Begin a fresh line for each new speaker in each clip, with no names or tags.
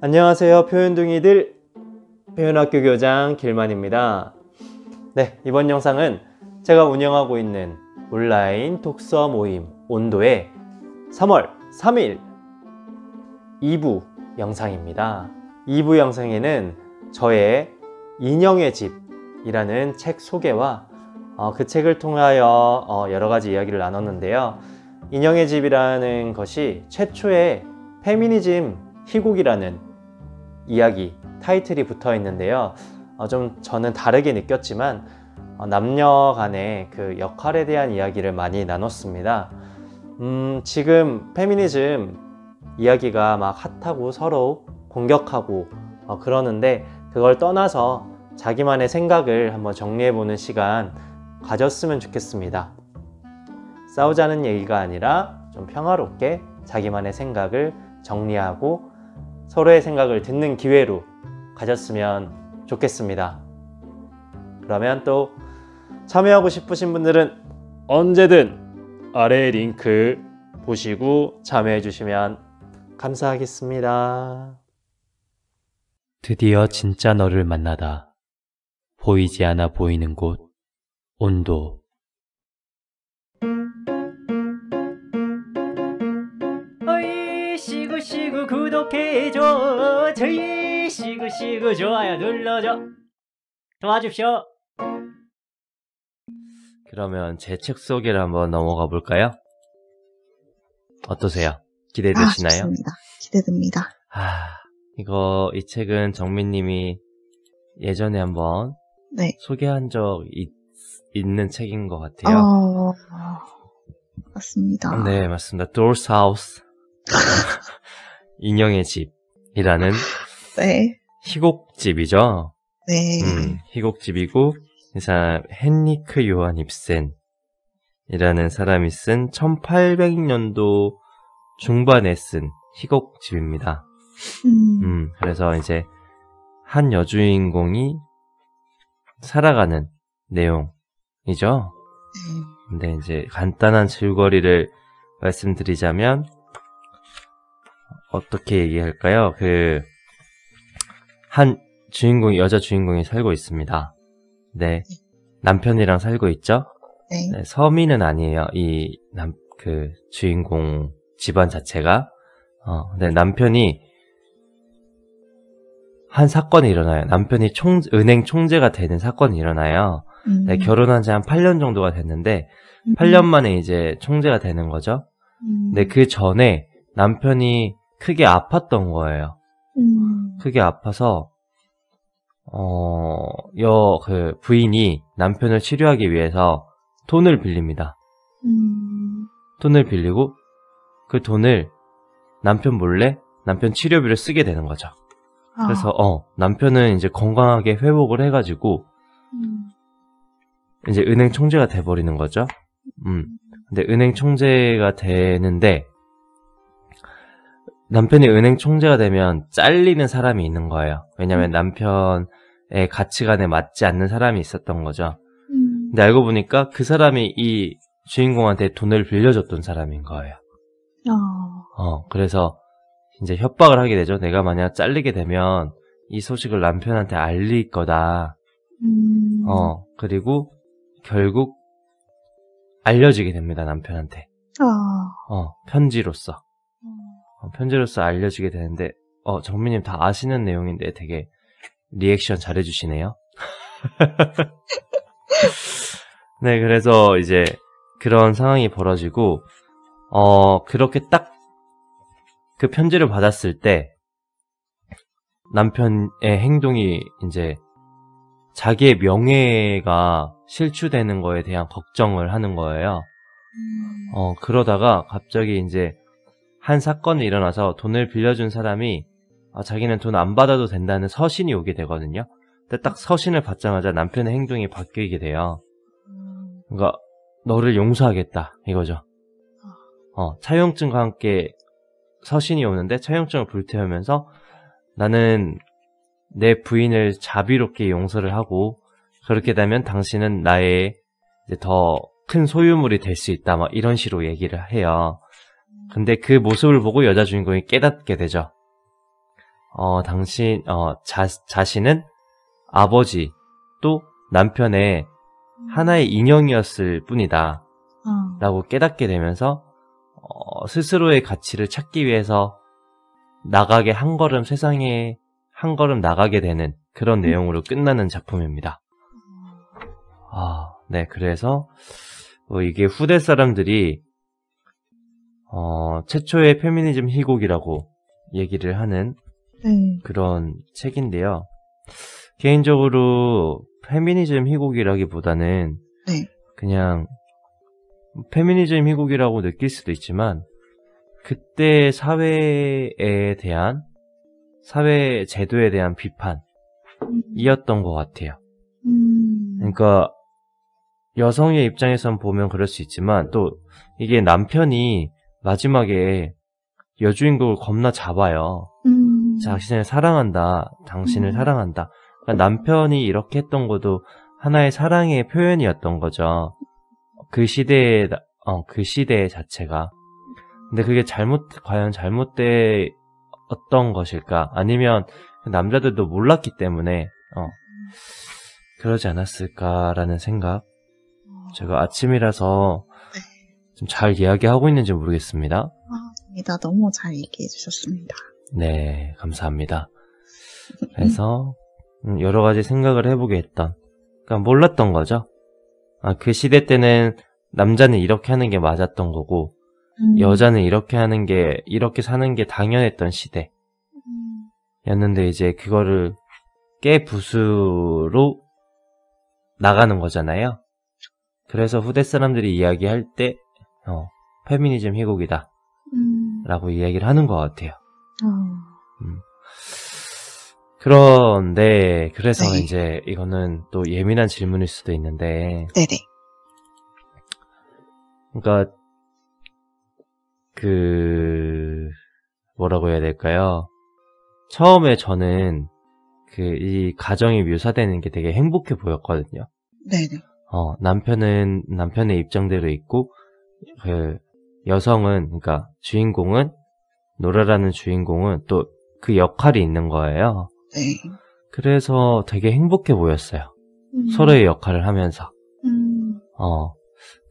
안녕하세요, 표현둥이들. 표현학교 교장 길만입니다. 네, 이번 영상은 제가 운영하고 있는 온라인 독서 모임 온도의 3월 3일 2부 영상입니다. 2부 영상에는 저의 인형의 집이라는 책 소개와 그 책을 통하여 여러 가지 이야기를 나눴는데요. 인형의 집이라는 것이 최초의 페미니즘 희곡이라는 이야기 타이틀이 붙어 있는데요. 좀 저는 다르게 느꼈지만 남녀 간의 그 역할에 대한 이야기를 많이 나눴습니다. 지금 페미니즘 이야기가 막 핫하고 서로 공격하고 그러는데, 그걸 떠나서 자기만의 생각을 한번 정리해보는 시간 가졌으면 좋겠습니다. 싸우자는 얘기가 아니라 좀 평화롭게 자기만의 생각을 정리하고 서로의 생각을 듣는 기회로 가졌으면 좋겠습니다. 그러면 또 참여하고 싶으신 분들은 언제든 아래 링크 보시고 참여해 주시면 감사하겠습니다.
드디어 진짜 너를 만나다. 보이지 않아 보이는 곳 온도.
어이 시구시구 구독해줘. 저희 시구시구 좋아요 눌러줘. 도와줍쇼.
그러면 제 책 소개를 한번 넘어가 볼까요? 어떠세요? 기대되시나요?
좋습니다. 기대됩니다.
이 책은 정민님이 예전에 한번
네.
소개한 적 있는 책인 것 같아요.
맞습니다.
네, 맞습니다. Doll's House. 인형의 집이라는
네.
희곡집이죠.
네.
희곡집이고, 이 사람 헨리크 요한 입센이라는 사람이 쓴 1800년도 중반에 쓴 희곡집입니다. 그래서 이제 한 여주인공이 살아가는 내용이죠. 근데 이제 간단한 줄거리를 말씀드리자면 어떻게 얘기할까요? 한 여자 주인공이 살고 있습니다. 네. 남편이랑 살고 있죠?
네.
네, 서민은 아니에요. 주인공 집안 자체가. 근데 남편이 한 사건이 일어나요. 남편이 은행 총재가 되는 사건이 일어나요. 네, 결혼한 지 한 8년 정도가 됐는데, 8년 만에 이제 총재가 되는 거죠. 근데 그 전에 남편이 크게 아팠던 거예요. 크게 아파서, 부인이 남편을 치료하기 위해서 돈을 빌립니다. 돈을 빌리고, 그 돈을 남편 몰래 남편 치료비로 쓰게 되는 거죠. 그래서, 남편은 이제 건강하게 회복을 해가지고, 이제 은행 총재가 돼버리는 거죠. 근데 은행 총재가 되는데, 남편이 은행 총재가 되면 잘리는 사람이 있는 거예요. 왜냐면 남편의 가치관에 맞지 않는 사람이 있었던 거죠. 근데 알고 보니까 그 사람이 이 주인공한테 돈을 빌려줬던 사람인 거예요. 그래서 이제 협박을 하게 되죠. 내가 만약 잘리게 되면 이 소식을 남편한테 알릴 거다. 그리고 결국 알려지게 됩니다, 남편한테. 편지로서. 편지로서 알려지게 되는데, 정민님 다 아시는 내용인데 되게 리액션 잘해주시네요. 네, 그래서 이제 그런 상황이 벌어지고, 그렇게 딱 그 편지를 받았을 때 남편의 행동이 이제 자기의 명예가 실추되는 거에 대한 걱정을 하는 거예요. 그러다가 갑자기 이제 한 사건이 일어나서 돈을 빌려준 사람이 자기는 돈 안 받아도 된다는 서신이 오게 되거든요. 근데 딱 서신을 받자마자 남편의 행동이 바뀌게 돼요. 그러니까 너를 용서하겠다 이거죠. 차용증과 함께 서신이 오는데 차용증을 불태우면서 나는 내 부인을 자비롭게 용서를 하고 그렇게 되면 당신은 나의 이제 더 큰 소유물이 될 수 있다 막 이런 식으로 얘기를 해요. 근데 그 모습을 보고 여자 주인공이 깨닫게 되죠. 자신은 아버지 또 남편의 하나의 인형이었을 뿐이다. 라고 깨닫게 되면서, 스스로의 가치를 찾기 위해서 세상에 한 걸음 나가게 되는 그런 내용으로 끝나는 작품입니다. 네, 그래서, 이게 후대 사람들이, 최초의 페미니즘 희곡이라고 얘기를 하는 그런 책인데요. 개인적으로 페미니즘 희곡이라기보다는 그냥 페미니즘 희곡이라고 느낄 수도 있지만 그때 사회 제도에 대한 비판이었던 것 같아요. 그러니까 여성의 입장에선 보면 그럴 수 있지만 또 이게 남편이 마지막에 여주인공을 겁나 잡아요. 자신을 사랑한다, 당신을 사랑한다. 그러니까 남편이 이렇게 했던 것도 하나의 사랑의 표현이었던 거죠. 그 시대 자체가. 근데 그게 과연 잘못되었던 것일까? 아니면 남자들도 몰랐기 때문에, 그러지 않았을까라는 생각. 제가 아침이라서 좀 잘 이야기하고 있는지 모르겠습니다.
아닙니다. 너무 잘 얘기해 주셨습니다.
네, 감사합니다. 그래서 여러 가지 생각을 해보게 했던, 그러니까 몰랐던 거죠. 그 시대 때는 남자는 이렇게 하는 게 맞았던 거고, 여자는 이렇게 사는 게 당연했던 시대였는데 이제 그거를 깨부수로 나가는 거잖아요. 그래서 후대 사람들이 이야기할 때, 페미니즘 희곡이다. 라고 이야기를 하는 것 같아요. 그런데, 그래서 이제 이거는 또 예민한 질문일 수도 있는데, 그러니까, 뭐라고 해야 될까요? 처음에 저는 이 가정이 묘사되는 게 되게 행복해 보였거든요. 남편은 남편의 입장대로 있고, 여성은, 그러니까 노라라는 주인공은 또 그 역할이 있는 거예요. 그래서 되게 행복해 보였어요. 서로의 역할을 하면서.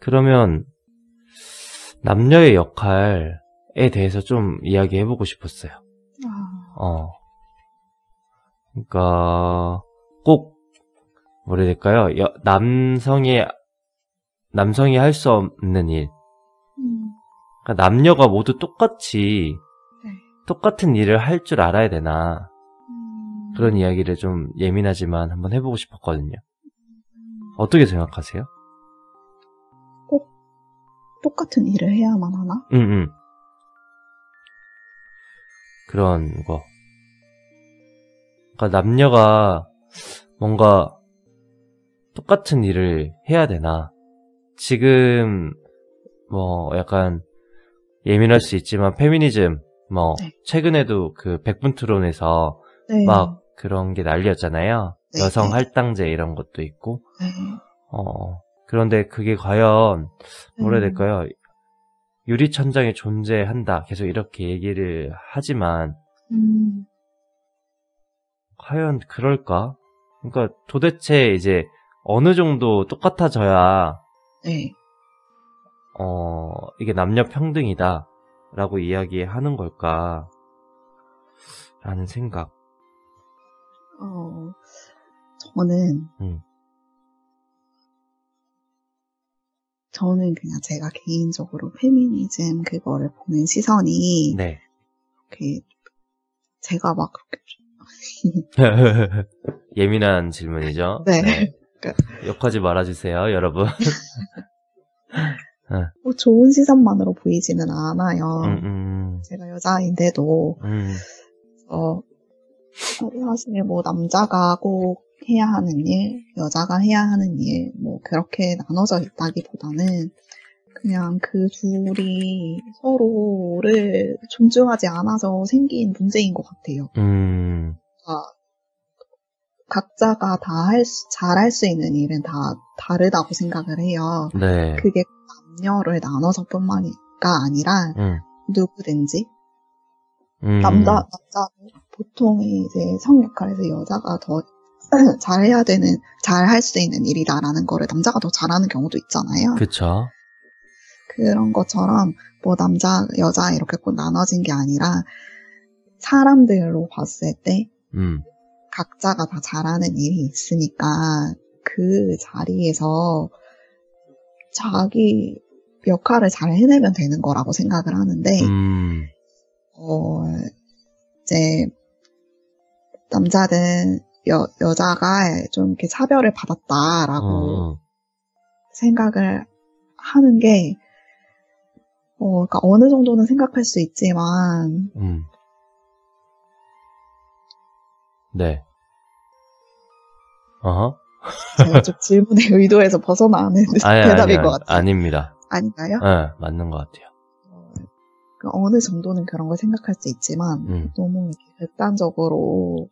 그러면 남녀의 역할에 대해서 좀 이야기해보고 싶었어요. 그러니까 꼭 뭐라 해야 될까요? 남성이 할 수 없는 일. 그러니까 남녀가 모두 똑같은 일을 할 줄 알아야 되나. 그런 이야기를 좀 예민하지만 한번 해보고 싶었거든요. 어떻게 생각하세요?
꼭 똑같은 일을 해야만 하나?
그런 거. 그러니까 남녀가 뭔가 똑같은 일을 해야 되나. 지금 약간 예민할 수 있지만 페미니즘 최근에도 그 백분토론에서 막 그런 게 난리였잖아요. 여성 할당제 이런 것도 있고. 그런데 그게 과연 뭐라 해야 될까요? 유리천장이 존재한다. 계속 이렇게 얘기를 하지만 과연 그럴까? 그러니까 도대체 이제 어느 정도 똑같아져야 이게 남녀 평등이다 라고 이야기하는 걸까 라는 생각.
저는 그냥 제가 개인적으로 페미니즘 그거를 보는 시선이 제가 막
예민한 질문이죠. 욕하지 말아주세요, 여러분.
좋은 시선만으로 보이지는 않아요. 제가 여자인데도 사실 남자가 꼭 해야 하는 일, 여자가 해야 하는 일, 그렇게 나눠져 있다기보다는 그냥 그 둘이 서로를 존중하지 않아서 생긴 문제인 것 같아요. 각자가 다 잘할 수 있는 일은 다 다르다고 생각을 해요. 그게 남녀를 나눠서뿐만가 아니라 누구든지 남자도 보통 이제 성 역할에서 여자가 더 잘할 수 있는 일이다라는 거를 남자가 더 잘하는 경우도 있잖아요.
그쵸.
그런 것처럼 뭐 남자, 여자 이렇게 꼭 나눠진 게 아니라 사람들로 봤을 때 각자가 다 잘하는 일이 있으니까 그 자리에서 자기 역할을 잘 해내면 되는 거라고 생각을 하는데, 이제 남자든 여자가 좀 이렇게 차별을 받았다라고 생각을 하는 게, 그러니까 어느 정도는 생각할 수 있지만,
네. 어허.
제가 좀 질문의 의도에서 벗어나는 대답인 것 같아요.
아닙니다.
아닌가요?
네, 맞는 것 같아요.
그러니까 어느 정도는 그런 걸 생각할 수 있지만, 너무 이렇게 극단적으로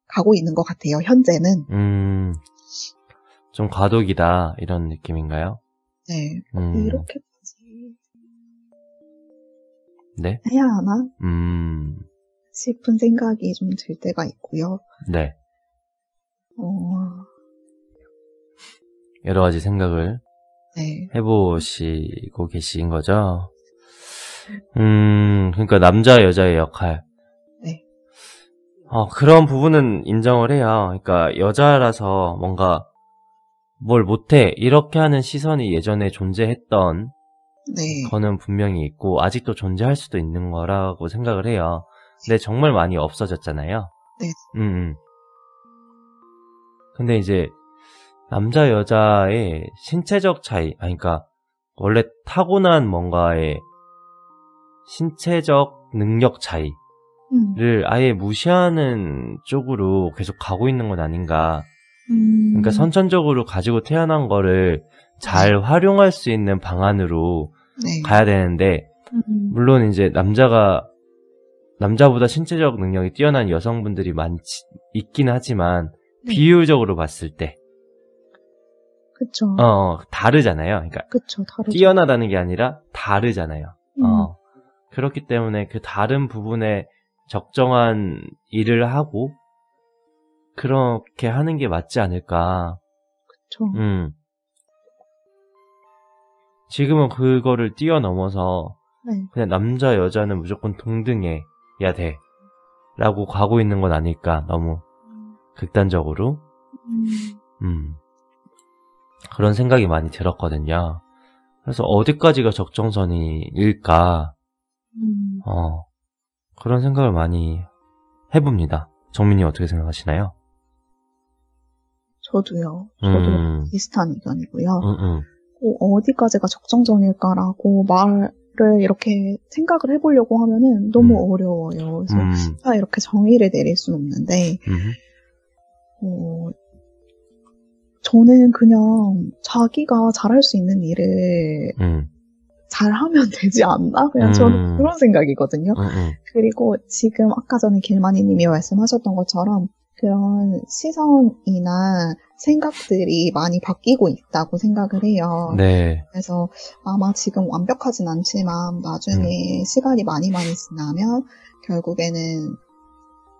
가고 있는 것 같아요, 현재는.
좀 과도기다, 이런 느낌인가요?
네. 이렇게까지
네?
해야 하나? 싶은 생각이 좀 들 때가 있고요.
네. 여러 가지 생각을
네.
해보시고 계신 거죠? 그러니까 남자, 여자의 역할.
네.
그런 부분은 인정을 해요. 그러니까 여자라서 뭔가 뭘 못해 이렇게 하는 시선이 예전에 존재했던
네.
거는 분명히 있고 아직도 존재할 수도 있는 거라고 생각을 해요. 근데 정말 많이 없어졌잖아요.
네.
근데 이제 남자 여자의 신체적 차이, 그러니까 원래 타고난 뭔가의 신체적 능력 차이를 아예 무시하는 쪽으로 계속 가고 있는 건 아닌가. 그러니까 선천적으로 가지고 태어난 거를 잘 활용할 수 있는 방안으로
네.
가야 되는데, 물론 이제 남자보다 신체적 능력이 뛰어난 여성분들이 있긴 하지만, 비율적으로 봤을 때.
그쵸.
다르잖아요. 그러니까.
그쵸, 다르죠.
뛰어나다는 게 아니라 다르잖아요. 그렇기 때문에 그 다른 부분에 적정한 일을 하고, 그렇게 하는 게 맞지 않을까.
그쵸.
지금은 그거를 뛰어넘어서,
네.
그냥 남자, 여자는 무조건 동등해야 돼. 라고 가고 있는 건 아닐까, 너무. 극단적으로. 그런 생각이 많이 들었거든요. 그래서 어디까지가 적정선일까, 그런 생각을 많이 해봅니다. 정민이 어떻게 생각하시나요?
저도 비슷한 의견이고요. 어디까지가 적정선일까라고 말을 이렇게 생각을 해보려고 하면은 너무 어려워요. 그래서 이렇게 정의를 내릴 수는 없는데, 저는 그냥 자기가 잘할 수 있는 일을 잘하면 되지 않나? 그냥 저는 그런 생각이거든요. 그리고 지금 아까 전에 길마니님이 말씀하셨던 것처럼 그런 시선이나 생각들이 많이 바뀌고 있다고 생각을 해요.
네.
그래서 아마 지금 완벽하진 않지만 나중에 시간이 많이 지나면 결국에는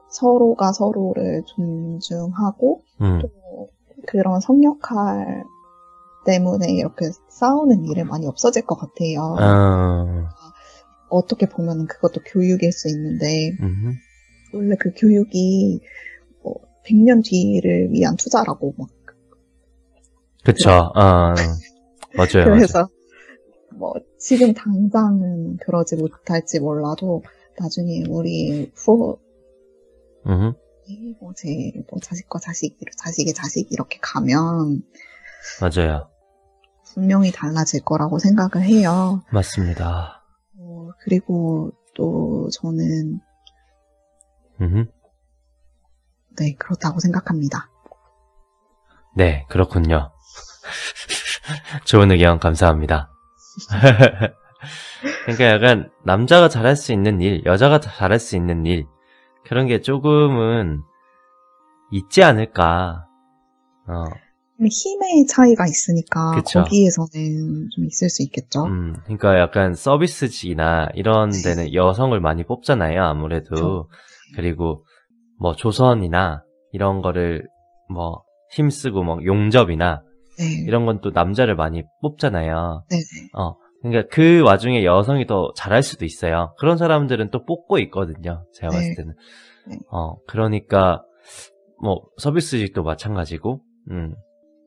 서로가 서로를 존중하고 또 그런 성역할 때문에 이렇게 싸우는 일이 많이 없어질 것 같아요. 어떻게 보면 그것도 교육일 수 있는데 원래 그 교육이 100년 뒤를 위한 투자라고 막.
그쵸. 맞아요.
그래서 뭐 지금 당장은 그러지 못할지 몰라도 나중에 우리 후뭐 자식과 자식의 자식 이렇게 가면
맞아요.
분명히 달라질 거라고 생각을 해요.
맞습니다.
그리고 또 저는 네, 그렇다고 생각합니다.
네, 그렇군요. 좋은 의견 감사합니다. 그러니까 약간 남자가 잘할 수 있는 일, 여자가 잘할 수 있는 일, 그런 게 조금은 있지 않을까.
힘의 차이가 있으니까
그쵸.
거기에서는 좀 있을 수 있겠죠.
그러니까 약간 서비스직이나 이런 데는 여성을 많이 뽑잖아요, 아무래도.
그쵸.
그리고 뭐 조선이나 이런 거를 뭐 힘쓰고 뭐 용접이나
네.
이런 건 또 남자를 많이 뽑잖아요.
네네.
그러니까 그 와중에 여성이 더 잘할 수도 있어요. 그런 사람들은 또 뽑고 있거든요. 제가
네.
봤을 때는.
네.
그러니까 뭐 서비스직도 마찬가지고,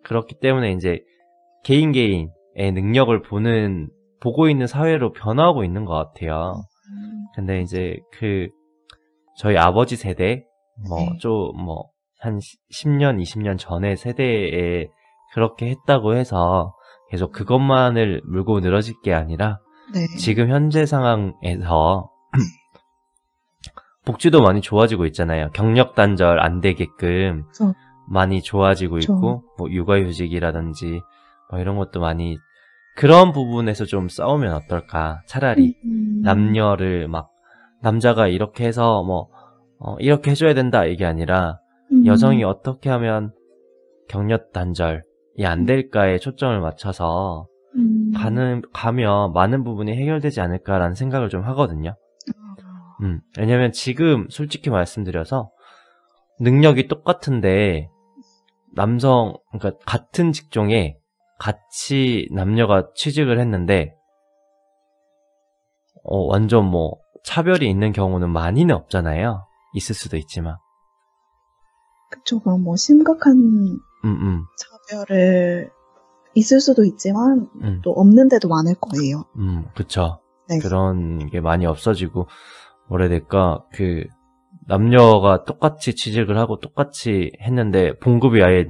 그렇기 때문에 이제 개인의 능력을 보고 있는 사회로 변화하고 있는 것 같아요. 근데 이제 저희 아버지 세대, 한 10년, 20년 전의 세대에 그렇게 했다고 해서 계속 그것만을 물고 늘어질 게 아니라
네.
지금 현재 상황에서 복지도 많이 좋아지고 있잖아요. 경력 단절 안 되게끔
그쵸.
많이 좋아지고
그쵸.
있고, 뭐 육아휴직이라든지 뭐 이런 것도 많이 그런 부분에서 좀 싸우면 어떨까? 차라리 남녀를 막 남자가 이렇게 해서 이렇게 해줘야 된다 이게 아니라 여성이 어떻게 하면 경력 단절이 안 될까에 초점을 맞춰서 가면 많은 부분이 해결되지 않을까라는 생각을 좀 하거든요. 왜냐면 지금 솔직히 말씀드려서 능력이 똑같은데 그러니까 같은 직종에 같이 남녀가 취직을 했는데 완전 뭐 차별이 있는 경우는 많이는 없잖아요. 있을 수도 있지만.
그쵸. 그럼 뭐 심각한 차별을 있을 수도 있지만 또 없는데도 많을 거예요.
그쵸.
네.
그런 게 많이 없어지고 뭐래될까 남녀가 똑같이 취직을 하고 똑같이 했는데 봉급이 아예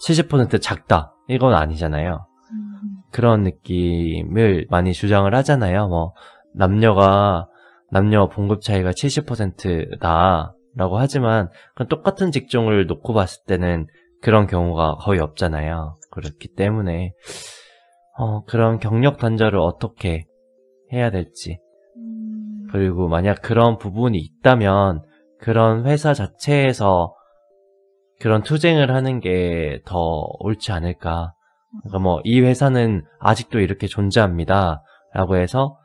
70% 작다 이건 아니잖아요. 그런 느낌을 많이 주장을 하잖아요. 남녀 봉급 차이가 70%다라고 하지만 똑같은 직종을 놓고 봤을 때는 그런 경우가 거의 없잖아요. 그렇기 때문에 그런 경력 단절을 어떻게 해야 될지, 그리고 만약 그런 부분이 있다면 그런 회사 자체에서 그런 투쟁을 하는 게 더 옳지 않을까. 그러니까 이 회사는 아직도 이렇게 존재합니다 라고 해서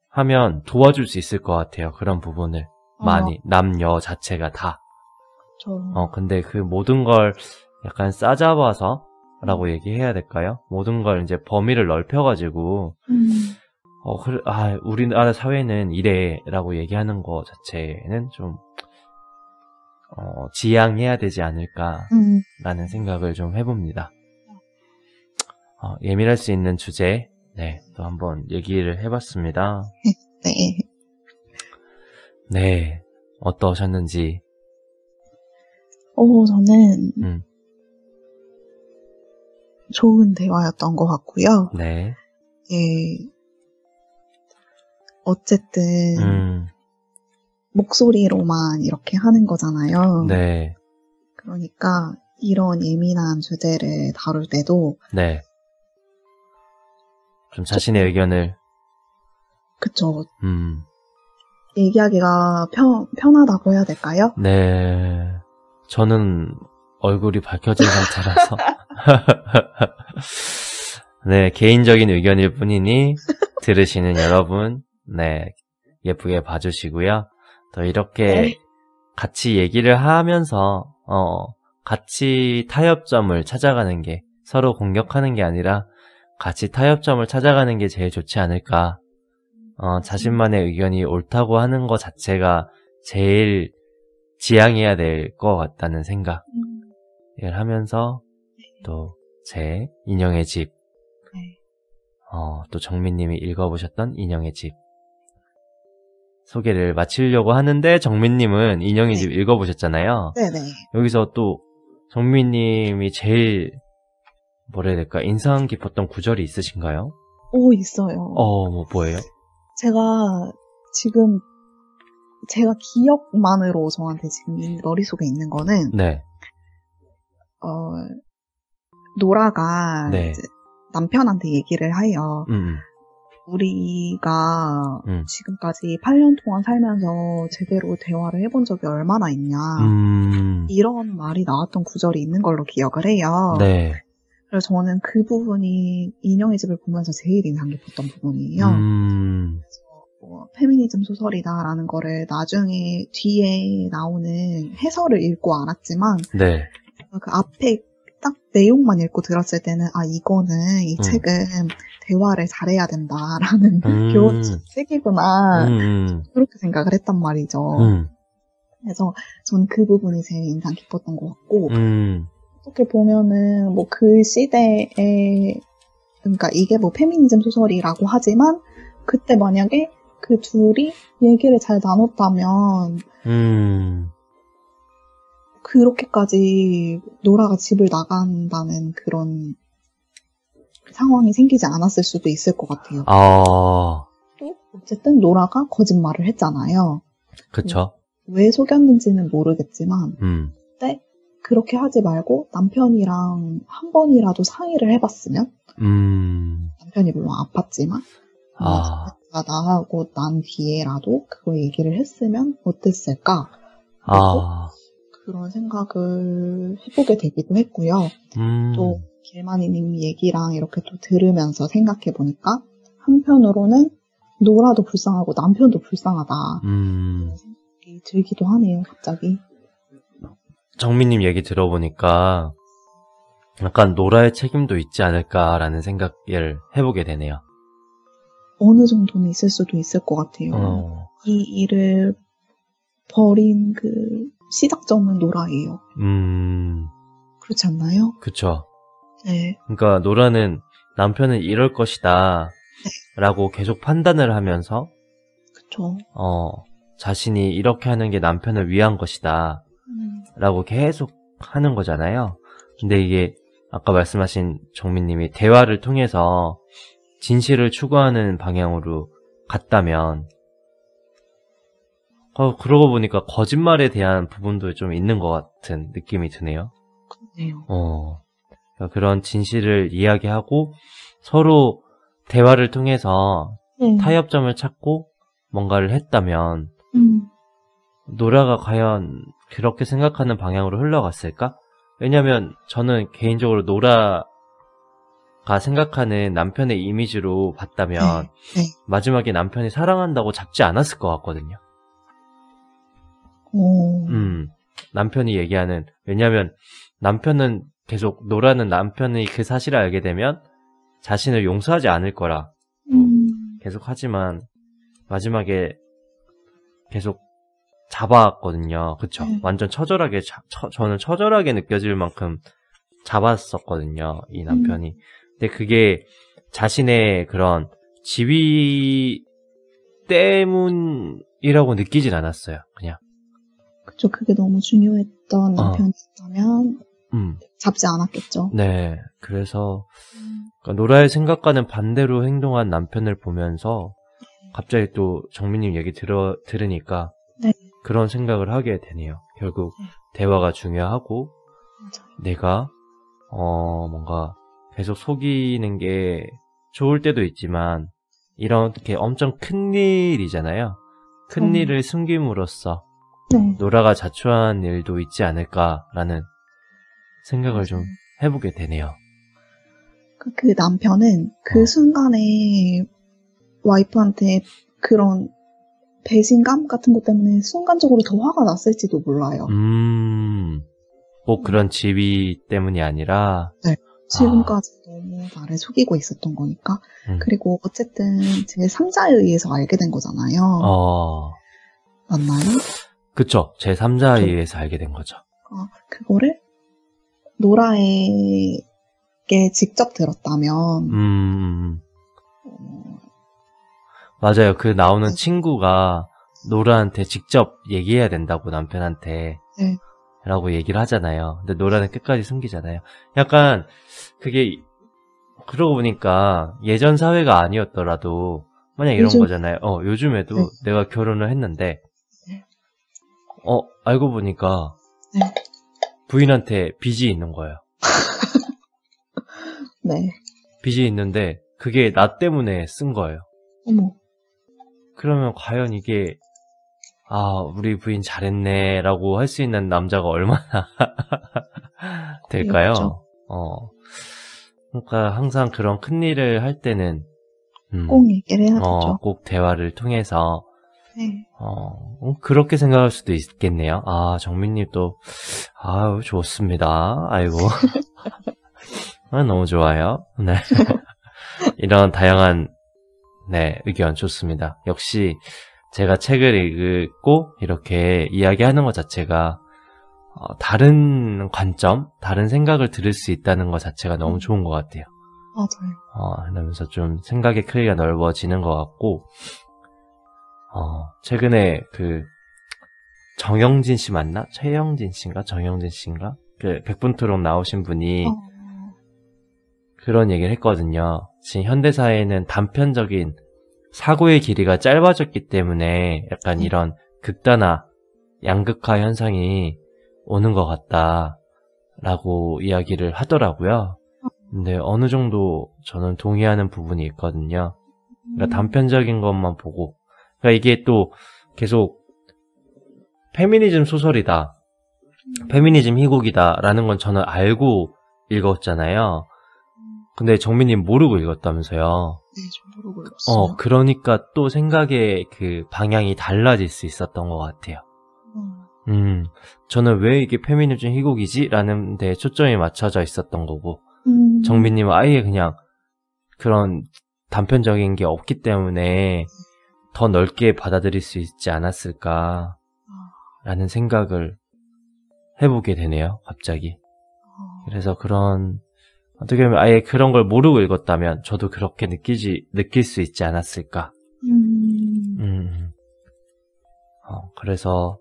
하면 도와줄 수 있을 것 같아요. 그런 부분을 많이 남녀 자체가 다. 근데 그 모든 걸 약간 싸잡아서 라고 얘기해야 될까요? 모든 걸 이제 범위를 넓혀가지고 우리나라 사회는 이래라고 얘기하는 거 자체는 좀 지양해야 되지 않을까라는 생각을 좀 해봅니다. 예민할 수 있는 주제, 또 한번 얘기를 해봤습니다.
네.
네, 어떠셨는지.
저는 좋은 대화였던 것 같고요.
네.
어쨌든 목소리로만 이렇게 하는 거잖아요.
네.
그러니까 이런 예민한 주제를 다룰 때도
네. 좀 자신의 의견을.
그쵸. 얘기하기가 편하다고 해야 될까요?
네. 저는 얼굴이 밝혀진 상태라서. 네, 개인적인 의견일 뿐이니 들으시는 여러분, 예쁘게 봐주시고요. 또 이렇게 같이 얘기를 하면서 같이 타협점을 찾아가는 게, 서로 공격하는 게 아니라 같이 타협점을 찾아가는 게 제일 좋지 않을까. 자신만의 의견이 옳다고 하는 것 자체가 제일 지향해야 될 것 같다는 생각을 하면서 또 제 인형의 집, 또 정민님이 읽어보셨던 인형의 집 소개를 마치려고 하는데, 정민님은 인형의 집 읽어보셨잖아요.
네네.
여기서 또 정민님이 제일 뭐라 해야 될까, 인상 깊었던 구절이 있으신가요?
있어요.
뭐예요?
제가 기억만으로 저한테 지금 머릿속에 있는 거는,
네.
노라가
네.
이제 남편한테 얘기를 해요. 우리가
음.
지금까지 8년 동안 살면서 제대로 대화를 해본 적이 얼마나 있냐. 이런 말이 나왔던 구절이 있는 걸로 기억을 해요.
네.
그래서 저는 그 부분이 인형의 집을 보면서 제일 인상 깊었던 부분이에요. 뭐, 페미니즘 소설이다라는 거를 나중에 뒤에 나오는 해설을 읽고 알았지만
네.
그 앞에 딱 내용만 읽고 들었을 때는 아 이거는 이 책은 대화를 잘해야 된다라는 교훈 책이구나 그렇게 생각을 했단 말이죠. 그래서 저는 그 부분이 제일 인상 깊었던 것 같고 어떻게 보면은 뭐 그 시대에 그러니까 이게 뭐 페미니즘 소설이라고 하지만 그때 만약에 그 둘이 얘기를 잘 나눴다면 그렇게까지 노라가 집을 나간다는 그런 상황이 생기지 않았을 수도 있을 것 같아요. 또 어쨌든 노라가 거짓말을 했잖아요.
그쵸.
왜 속였는지는 모르겠지만 근데 그렇게 하지 말고 남편이랑 한 번이라도 상의를 해봤으면 남편이 물론 아팠지만 나 나하고 난 뒤에라도 그거 얘기를 했으면 어땠을까? 그런 생각을 해보게 되기도 했고요. 또 길마니님 얘기랑 이렇게 또 들으면서 생각해보니까 한편으로는 노라도 불쌍하고 남편도 불쌍하다 생각이 들기도 하네요. 갑자기.
정민님 얘기 들어보니까 약간 노라의 책임도 있지 않을까라는 생각을 해보게 되네요.
어느 정도는 있을 수도 있을 것 같아요. 이 일을 벌인 그 시작점은 노라예요. 그렇지 않나요?
그쵸.
네.
그러니까 노라는 남편은 이럴 것이다 라고 계속 판단을 하면서
그쵸.
자신이 이렇게 하는 게 남편을 위한 것이다 라고 계속 하는 거잖아요. 근데 이게 아까 말씀하신 정민님이 대화를 통해서 진실을 추구하는 방향으로 갔다면 그러고 보니까 거짓말에 대한 부분도 좀 있는 것 같은 느낌이 드네요.
그렇네요.
그러니까 그런 진실을 이야기하고 서로 대화를 통해서 타협점을 찾고 뭔가를 했다면 노라가 과연 그렇게 생각하는 방향으로 흘러갔을까? 왜냐면 저는 개인적으로 노라가 생각하는 남편의 이미지로 봤다면 마지막에 남편이 사랑한다고 잡지 않았을 것 같거든요. 남편이 얘기하는, 왜냐면 남편은 계속 노라는 남편이 그 사실을 알게 되면 자신을 용서하지 않을 거라 계속 하지만 마지막에 계속 잡았거든요. 그쵸? 완전 처절하게 저는 처절하게 느껴질 만큼 잡았었거든요. 이 남편이. 근데 그게 자신의 그런 지위 때문이라고 느끼진 않았어요. 그냥.
그쵸. 그게 너무 중요했던 남편이었다면 잡지 않았겠죠.
네. 그래서 그러니까 노라의 생각과는 반대로 행동한 남편을 보면서 갑자기 또 정민님 얘기 들으니까 그런 생각을 하게 되네요. 결국 대화가 중요하고 내가 뭔가 계속 속이는 게 좋을 때도 있지만 이렇게 엄청 큰 일이잖아요. 큰 일을 숨김으로써 노라가 자초한 일도 있지 않을까라는 생각을 좀 해보게 되네요.
그 남편은 그 순간에 와이프한테 그런 배신감 같은 것 때문에 순간적으로 더 화가 났을지도 몰라요.
꼭 그런 지위 때문이 아니라
지금까지 너무 나를 속이고 있었던 거니까. 그리고 어쨌든 제 3자에 의해서 알게 된 거잖아요. 맞나요?
그쵸. 제 3자에 의해서 알게 된 거죠.
그거를 노라에게 직접 들었다면
맞아요. 그 나오는 친구가 노라한테 직접 얘기해야 된다고 남편한테 라고 얘기를 하잖아요. 근데 노라는 끝까지 숨기잖아요. 약간 그게 그러고 보니까 예전 사회가 아니었더라도 만약 이런 거잖아요. 요즘에도 내가 결혼을 했는데 알고 보니까 부인한테 빚이 있는 거예요. 빚이 있는데 그게 나 때문에 쓴 거예요.
어머,
그러면 과연 이게 우리 부인 잘했네라고 할 수 있는 남자가 얼마나 될까요?
어렵죠.
그러니까 항상 그런 큰 일을 할 때는
꼭 얘기를 해야 되죠.
꼭 대화를 통해서
네.
그렇게 생각할 수도 있겠네요. 정민님 또 좋습니다. 아이고. 너무 좋아요. 네. 이런 다양한 의견 좋습니다. 역시 제가 책을 읽고 이렇게 이야기하는 것 자체가 다른 관점, 다른 생각을 들을 수 있다는 것 자체가 너무 좋은 것 같아요.
맞아요.
그러면서 좀 생각의 크기가 넓어지는 것 같고, 최근에 정영진 씨 맞나? 최영진 씨인가? 정영진 씨인가? 백분토론 나오신 분이 그런 얘기를 했거든요. 지금 현대사회는 단편적인 사고의 길이가 짧아졌기 때문에 약간 이런 극단화, 양극화 현상이 오는 것 같다라고 이야기를 하더라고요. 근데 어느 정도 저는 동의하는 부분이 있거든요. 그러니까 단편적인 것만 보고, 그러니까 이게 또 계속 페미니즘 소설이다, 페미니즘 희곡이다라는 건 저는 알고 읽었잖아요. 근데 정민님 모르고 읽었다면서요.
네, 저 모르고 읽었어요.
그러니까 또 생각의 방향이 달라질 수 있었던 것 같아요. 저는 왜 이게 페미니즘 희곡이지? 라는 데 초점이 맞춰져 있었던 거고, 정민님은 아예 그냥 그런 단편적인 게 없기 때문에 더 넓게 받아들일 수 있지 않았을까 라는 생각을 해보게 되네요, 갑자기. 그래서 어떻게 보면 아예 그런 걸 모르고 읽었다면 저도 그렇게 느낄 수 있지 않았을까. 그래서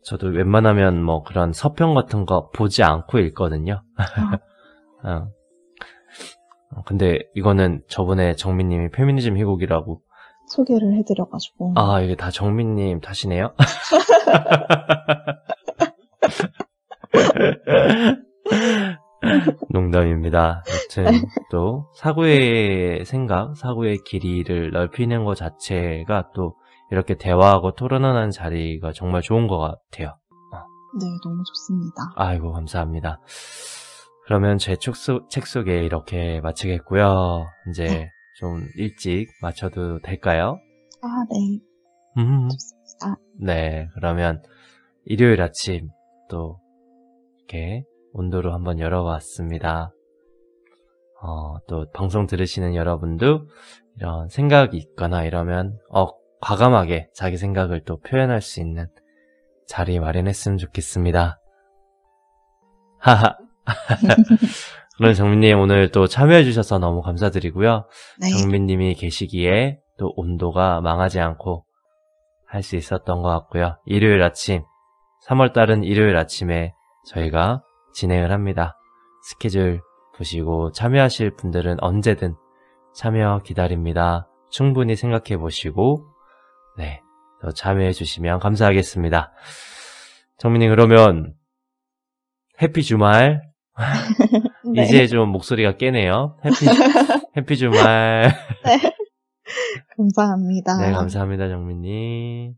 저도 웬만하면 그런 서평 같은 거 보지 않고 읽거든요. 근데 이거는 저번에 정민님이 페미니즘 희곡이라고
소개를 해드려가지고.
이게 다 정민님 탓이네요? 농담입니다. 여튼 또 사고의 생각, 사고의 길이를 넓히는 것 자체가 또 이렇게 대화하고 토론하는 자리가 정말 좋은 것 같아요.
네, 너무 좋습니다.
아이고, 감사합니다. 그러면 제 책 소개 이렇게 마치겠고요. 이제 좀 일찍 마쳐도 될까요?
네. 좋습니다.
네, 그러면 일요일 아침 또 이렇게 온도로 한번 열어봤습니다. 또 방송 들으시는 여러분도 이런 생각이 있거나 이러면 과감하게 자기 생각을 또 표현할 수 있는 자리 마련했으면 좋겠습니다. 하하. 그럼 정민님 오늘 또 참여해주셔서 너무 감사드리고요.
네.
정민님이 계시기에 또 온도가 망하지 않고 할 수 있었던 것 같고요. 일요일 아침, 3월달은 일요일 아침에 저희가 진행을 합니다. 스케줄 보시고 참여하실 분들은 언제든 참여 기다립니다. 충분히 생각해 보시고 또 참여해 주시면 감사하겠습니다. 정민님 그러면 해피 주말.
네.
이제 좀 목소리가 깨네요. 해피 주말.
네. 감사합니다.
네, 감사합니다, 정민님.